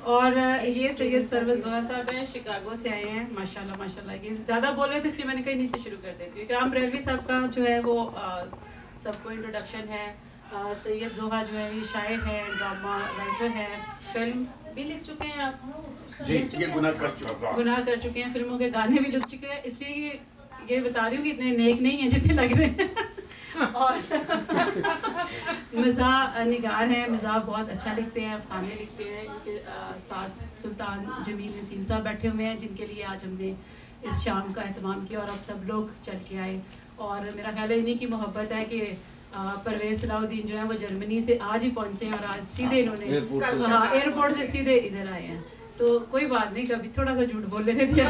और ये सैयद सरवज जोहा साहब हैं, शिकागो से आए हैं। माशाल्लाह माशाल्लाह। ये ज़्यादा बोल रहे थे इसलिए मैंने कहीं नहीं से शुरू कर देती हूँ। इकराम बरेलवी साहब का जो है वो सबको इंट्रोडक्शन है। सैयद जोहा जो है ये शायर है, ड्रामा राइटर है, फिल्म भी लिख चुके हैं आप जी, ये गुनाह कर चुके हैं, फिल्मों के गाने भी लिख चुके हैं। इसलिए ये बता रही हूँ कि इतने नेक नहीं हैं जितने लग रहे हैं। और मज़ा निगार हैं, मज़ा बहुत अच्छा लिखते हैं, अफसाने लिखते हैं। इनके साथ सुल्तान जमील नसीम साहब बैठे हुए हैं जिनके लिए आज हमने इस शाम का एहतमाम किया और अब सब लोग चल के आए। और मेरा ख्याल है इन्हीं की मोहब्बत है कि परवेज़ सलाउद्दीन जो है वो जर्मनी से आज ही पहुँचे हैं और आज सीधे इन्होंने एयरपोर्ट से सीधे इधर आए हैं। तो कोई बात नहीं, कभी थोड़ा सा झूठ बोल लेने दिया।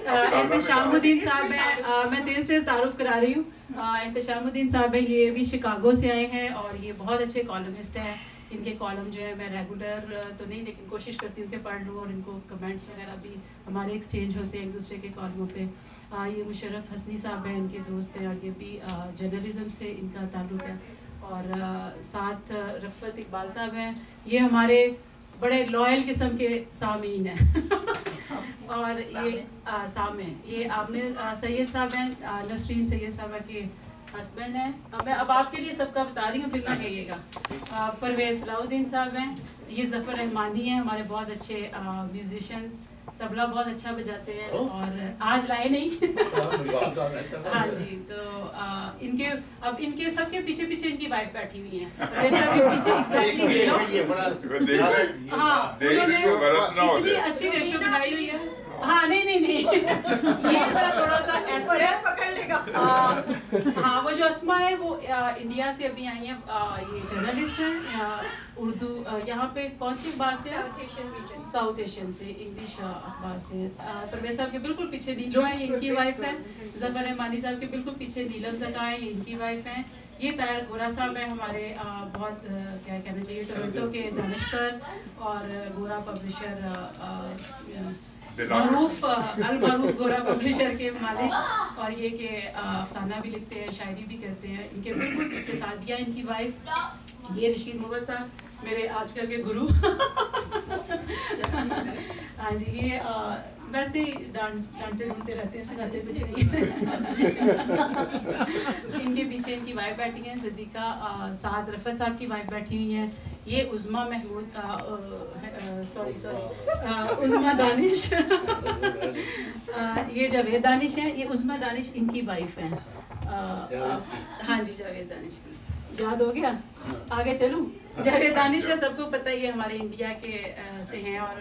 एहतशामुद्दीन साहब हैं, मैं तेज़ तारुफ करा रही हूँ। एहतशामुद्दीन साहब हैं, ये भी शिकागो से आए हैं और ये बहुत अच्छे कॉलमिस्ट हैं। इनके कॉलम जो है मैं रेगुलर तो नहीं लेकिन कोशिश करती हूँ कि पढ़ लूँ और इनको कमेंट्स वगैरह भी हमारे एक्सचेंज होते हैं एक दूसरे के कॉलमों पे। ये मुशर्रफ हसनी साहब हैं, इनके दोस्त हैं और ये भी जर्नलिज़म से इनका ताल्लुक़ है। और साथ रफ़त इकबाल साहब हैं, ये हमारे बड़े लॉयल किस्म के सामीन हैं। और ये सामे ये आमिर सैयद साहब हैं, नसरीन सैयद साहबा के हस्बैंड हैं। मैं अब आपके लिए सबका बता रही हूँ, फिर ना कहिएगा। परवेज़ सलाउद्दीन साहब हैं, ये ज़फ़र रहमानी हैं, हमारे बहुत अच्छे म्यूजिशियन, तबला बहुत अच्छा बजाते हैं और आज लाए नहीं। हाँ जी, तो इनके सबके पीछे पीछे इनकी वाइफ बैठी हुई है। हाँ, इतनी अच्छी रेशो बनाई हुई है। हाँ नहीं ये थोड़ा सा ऐसे पकड़ लेगा। हाँ, वो जो अस्मा है वो इंडिया से अभी आई है। ये जर्नलिस्ट हैं, उर्दू यहाँ पे कौन सी अखबार से? साउथ एशियन से, इंग्लिश अखबार से। परवेज़ साहब के बिल्कुल पीछे नीलो है, ये इनकी वाइफ है। ज़फ़र रहमानी साहब के बिल्कुल पीछे नीलम ज़का है, ये इनकी वाइफ हैं। ये ताहिर गोरा साहब हैं, हमारे बहुत क्या कहना चाहिए टोरंटो के दानिशवर और गोरा पब्लिशर, मारूफ गोरा पब्लिशर के मालिक। और ये कि अफसाना भी लिखते हैं, शायरी भी करते हैं। इनके बिल्कुल पीछे सादिया इनकी वाइफ। ये रशीद मुगल साहब मेरे आजकल के गुरु। हाँ जी, ये वैसे ही डांटते ढूंढते रहते हैं, सिखाते कुछ नहीं। इनके पीछे इनकी वाइफ बैठी हैं सिद्दीका, साथ रफ़त साहब की वाइफ बैठी हुई हैं। ये उज़मा महमूद उज़मा दानिश। ये जावेद दानिश हैं, ये उज़मा दानिश इनकी वाइफ हैं। हाँ जी, जावेद दानिश याद हो गया। आगे चलूँ? जावेद दानिश का सबको पता ही है, हमारे इंडिया के से हैं और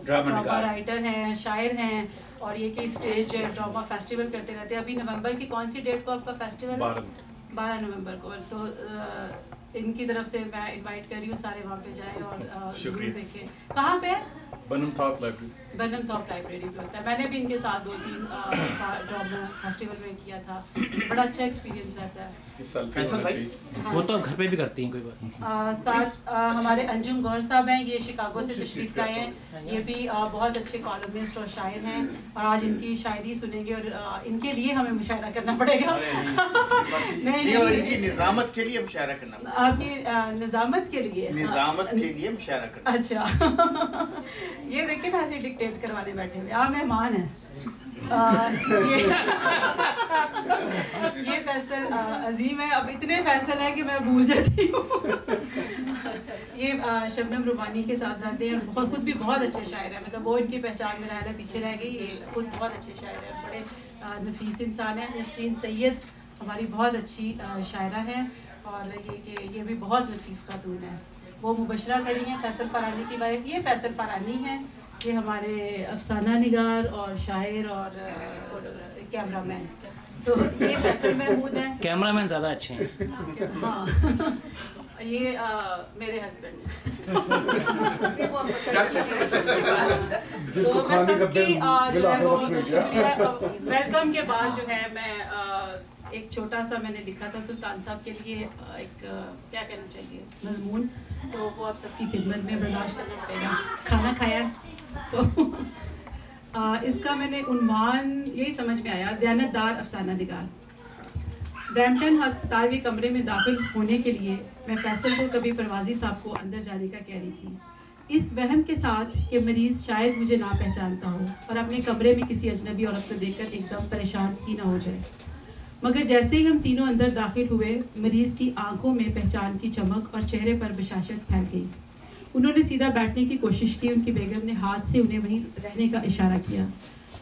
ड्रामा राइटर हैं, शायर हैं। और ये कि स्टेज ड्रामा फेस्टिवल करते रहते हैं। अभी नवंबर की कौन सी डेट को आपका फेस्टिवल? 12 नवंबर को। तो इनकी तरफ से मैं इनवाइट कर रही हूँ, सारे वहाँ पे जाएं और जरूर देखें। कहाँ पे है? बनम थॉप लाइब्रेरी पे होता है। मैंने भी इनके साथ 2-3 ड्रामा फेस्टिवल में किया था। बड़ा अच्छा एक्सपीरियंस रहता है। वो तो घर पे भी करती हैं कोई बात। साथ हमारे अंजुम गौर साहब हैं, ये शिकागो से तशरीफ लाए हैं। ये भी बहुत अच्छे कॉलमिस्ट और शायर हैं और आज इनकी शायरी सुनेंगे और इनके लिए हमें मुशायरा करना पड़ेगा। नहीं, इनकी निजामत के लिए मुशायरा करना पड़ेगा। आपकी निजामत के लिए मुशायरा करना। अच्छा। ये देखिए ना, ऐसे डिक्टेट करवाने बैठे हुए। मेहमान है। ये फैसल अजीम है। अब इतने फैसल है कि मैं भूल जाती हूँ। ये शबनम रुबानी के साथ रहते हैं और खुद भी बहुत अच्छे शायर हैं। मतलब वो इनकी पहचान में रहना पीछे रह गई। ये खुद बहुत अच्छे शायर हैं, बड़े नफीस इंसान हैं। नसरीन सैयद हमारी बहुत अच्छी शायरा है और ये भी बहुत नफीस खातून है। वो मुबशरा खड़ी हैं, फैसल फरानी की वाइफ। ये फैसल फरानी हैं, ये हमारे अफसाना निगार और शायर और कैमरामैन। तो ये फैसल महमूद हैं। कैमरामैन ज़्यादा अच्छे हैं। हाँ। ये मेरे हस्बैंड हैं। तो मैं सबकी जो है वो शुक्रिया वेलकम के बाद जो है मैं एक छोटा सा मैंने लिखा था सुल्तान साहब के लिए, एक क्या कहना चाहिए मजमून, तो वो आप सबकी खिदमत में बर्दाश्त करना पड़ेगा। खाना खाया तो इसका मैंने उन्वान यही समझ में आया, दयानतदार अफसाना निगार। ब्रैम्पटन अस्पताल के कमरे में दाखिल होने के लिए मैं फैसल को कभी परवाजी साहब को अंदर जाने का कह रही थी, इस वहम के साथ कि मरीज़ शायद मुझे ना पहचानता हो और अपने कमरे में किसी अजनबी औरत को देखकर एकदम परेशान ही ना हो जाए। मगर जैसे ही हम तीनों अंदर दाखिल हुए, मरीज़ की आंखों में पहचान की चमक और चेहरे पर बशाशत फैल गई। उन्होंने सीधा बैठने की कोशिश की। उनकी बेगम ने हाथ से उन्हें वहीं रहने का इशारा किया।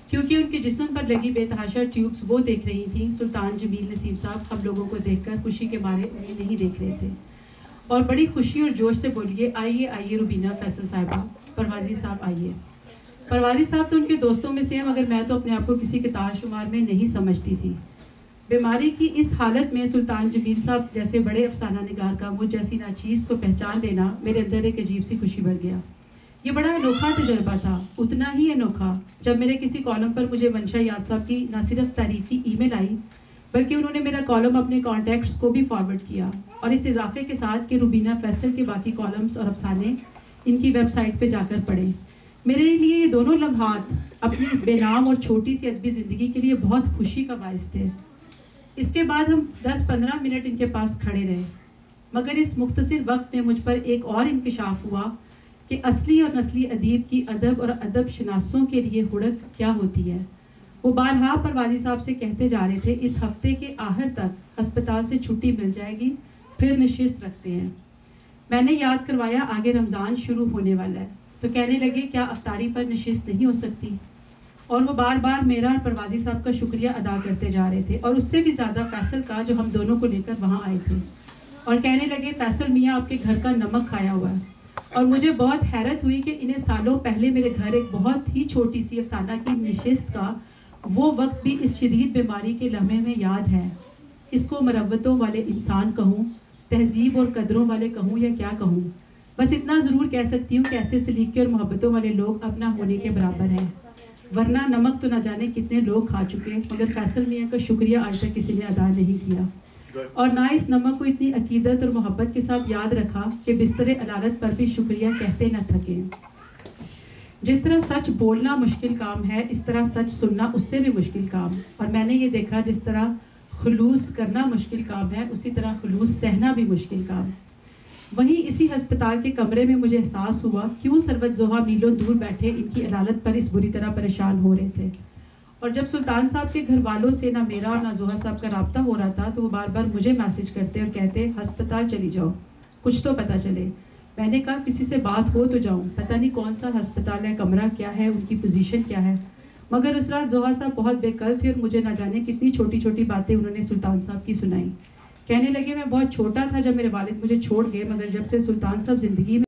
क्योंकि उनके जिस्म पर लगी बेतहाशा ट्यूब्स वो देख रही थी, सुल्तान जमील नसीम साहब हम लोगों को देखकर खुशी के मारे उन्हें नहीं देख रहे थे और बड़ी खुशी और जोश से बोलिए, आइए आइए रुबीना फैसल साहिबा, परवाजी साहब आइए। परवाजी साहब तो उनके दोस्तों में से हैं, मगर मैं तो अपने आप को किसी के तारशुमार में नहीं समझती थी। बीमारी की इस हालत में सुल्तान जमील साहब जैसे बड़े अफसाना निगार का मुझ जैसी नाचीज़ को पहचान लेना मेरे अंदर एक अजीब सी खुशी भर गया। ये बड़ा अनोखा तजर्बा था, उतना ही अनोखा जब मेरे किसी कॉलम पर मुझे वंशा याद साहब की न सिर्फ तारीफी ईमेल आई, बल्कि उन्होंने मेरा कॉलम अपने कॉन्टैक्ट्स को भी फॉरवर्ड किया और इस इजाफे के साथ कि रुबीना फैसल के बाकी कॉलम्स और अफसाने इनकी वेबसाइट पे जाकर पढ़े। मेरे लिए ये दोनों लम्हात अपनी इस बेनाम और छोटी सी अदबी ज़िंदगी के लिए बहुत खुशी का बायस थे। इसके बाद हम 10-15 मिनट इनके पास खड़े रहे, मगर इस मुख्तसर वक्त में मुझ पर एक और इंकशाफ हुआ कि असली और नस्ली अदीब की अदब और अदब शनासों के लिए हुड़क क्या होती है। वो बारहा परवाजी साहब से कहते जा रहे थे, इस हफ्ते के आखिर तक अस्पताल से छुट्टी मिल जाएगी, फिर नशिस्त रखते हैं। मैंने याद करवाया आगे रमज़ान शुरू होने वाला है, तो कहने लगे क्या अफ्तारी पर नशिस्त नहीं हो सकती, और वो बार बार मेरा और परवाजी साहब का शुक्रिया अदा करते जा रहे थे और उससे भी ज़्यादा फैसल का, जो हम दोनों को लेकर वहाँ आए थे, और कहने लगे फैसल मियाँ आपके घर का नमक खाया हुआ है। और मुझे बहुत हैरत हुई कि इन्हें सालों पहले मेरे घर एक बहुत ही छोटी सी अफसाना की नशिस्त का वो वक्त भी इस शदीद बीमारी के लम्हे में याद है। इसको मरवतों वाले इंसान कहूँ, तहजीब और कदरों वाले कहूँ या क्या कहूँ, बस इतना ज़रूर कह सकती हूँ कि ऐसे सलीके और मोहब्बतों वाले लोग अब ना होने के बराबर हैं। वरना नमक तो ना जाने कितने लोग खा चुके, मगर फैसल मियाँ का शुक्रिया आज तक किसी ने अदा नहीं किया, और ना इस नमक को इतनी अकीदत और मोहब्बत के साथ याद रखा कि बिस्तरे अदालत पर भी शुक्रिया कहते न थके। जिस तरह सच बोलना मुश्किल काम है, इस तरह सच सुनना उससे भी मुश्किल काम। और मैंने ये देखा जिस तरह खुलूस करना मुश्किल काम है, उसी तरह खुलूस सहना भी मुश्किल काम। वहीं इसी अस्पताल के कमरे में मुझे एहसास हुआ क्यों सरवत जोहा मीलों दूर बैठे इनकी अदालत पर इस बुरी तरह परेशान हो रहे थे। और जब सुल्तान साहब के घर वालों से ना मेरा और ना जोहा साहब का राब्ता हो रहा था, तो वो बार बार मुझे मैसेज करते और कहते अस्पताल चली जाओ, कुछ तो पता चले। मैंने कहा किसी से बात हो तो जाऊं, पता नहीं कौन सा अस्पताल है, कमरा क्या है, उनकी पोजीशन क्या है। मगर उस रात जोहा साहब बहुत बेकल थे और मुझे ना जाने कितनी छोटी छोटी बातें उन्होंने सुल्तान साहब की सुनाई। कहने लगे मैं बहुत छोटा था जब मेरे वालिद मुझे छोड़ गए, मगर जब से सुल्तान साहब ज़िंदगी में